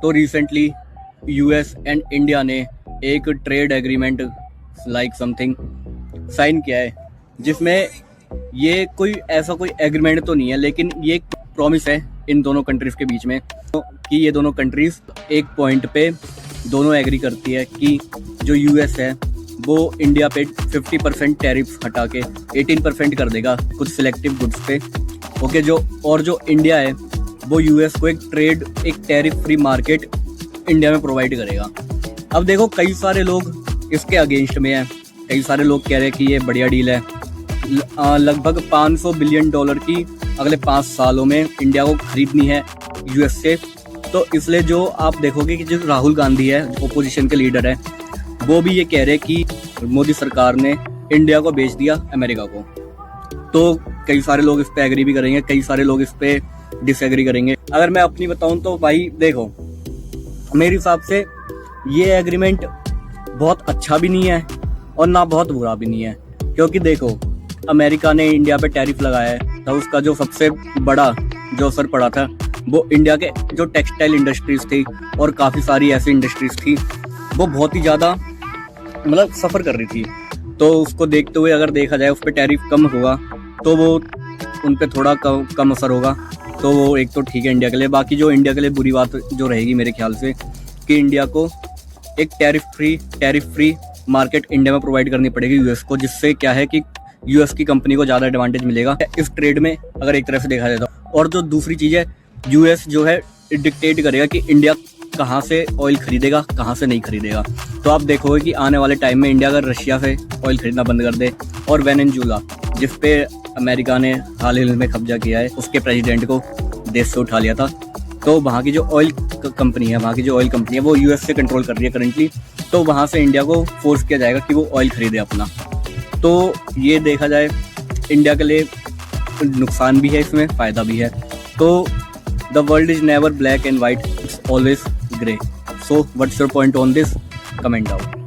तो recently US and India ने एक trade agreement like something sign किया है, जिसमें ये कोई ऐसा कोई एग्रीमेंट तो नहीं है, लेकिन ये एक प्रॉमिस है इन दोनों कंट्रीज़ के बीच में कि ये दोनों कंट्रीज़ एक पॉइंट पे दोनों एग्री करती है कि जो यूएस है वो इंडिया पे 50% टैरिफ हटा के 18% कर देगा कुछ सिलेक्टिव गुड्स पे। ओके, जो इंडिया है वो यूएस को एक टैरिफ फ्री मार्केट इंडिया में प्रोवाइड करेगा। अब देखो, कई सारे लोग इसके अगेंस्ट में हैं, कई सारे लोग कह रहे हैं कि ये बढ़िया डील है। लगभग $500 बिलियन की अगले 5 सालों में इंडिया को खरीदनी है यूएस से। तो इसलिए जो आप देखोगे कि जो राहुल गांधी है, ओपोजिशन के लीडर है, वो भी ये कह रहे हैं कि मोदी सरकार ने इंडिया को बेच दिया अमेरिका को। तो कई सारे लोग इस पे एग्री भी करेंगे, कई सारे लोग इस पे डिसएग्री करेंगे। अगर मैं अपनी बताऊं तो भाई देखो, मेरे हिसाब से ये एग्रीमेंट बहुत अच्छा भी नहीं है और ना बहुत बुरा भी नहीं है, क्योंकि देखो अमेरिका ने इंडिया पे टैरिफ लगाया है तो उसका जो सबसे बड़ा जो असर पड़ा था वो इंडिया के जो टेक्सटाइल इंडस्ट्रीज थी और काफ़ी सारी ऐसी इंडस्ट्रीज थी वो बहुत ही ज़्यादा मतलब सफ़र कर रही थी। तो उसको देखते हुए अगर देखा जाए, उस पर टैरिफ कम होगा तो वो उन पर थोड़ा कम असर होगा, तो वो एक तो ठीक है इंडिया के लिए। बाकी जो इंडिया के लिए बुरी बात जो रहेगी मेरे ख्याल से कि इंडिया को एक टैरिफ फ्री मार्केट इंडिया में प्रोवाइड करनी पड़ेगी यूएस को, जिससे क्या है कि यूएस की कंपनी को ज़्यादा एडवांटेज मिलेगा इस ट्रेड में, अगर एक तरह से देखा जाए तो। और जो दूसरी चीज़ है, यूएस जो है डिक्टेट करेगा कि इंडिया कहाँ से ऑयल खरीदेगा, कहाँ से नहीं खरीदेगा। तो आप देखोगे कि आने वाले टाइम में इंडिया अगर रशिया से ऑयल खरीदना बंद कर दे और वेनेजुएला, जिस पे अमेरिका ने हाल ही में कब्जा किया है, उसके प्रेसिडेंट को देश से उठा लिया था, तो वहाँ की जो ऑयल कंपनी है वो यूएस से कंट्रोल कर रही है करंटली। तो वहाँ से इंडिया को फोर्स किया जाएगा कि वो ऑयल खरीदे अपना। तो ये देखा जाए इंडिया के लिए नुकसान भी है, इसमें फ़ायदा भी है। तो the world is never black and white, it's always grey. So what's your point on this? Comment down.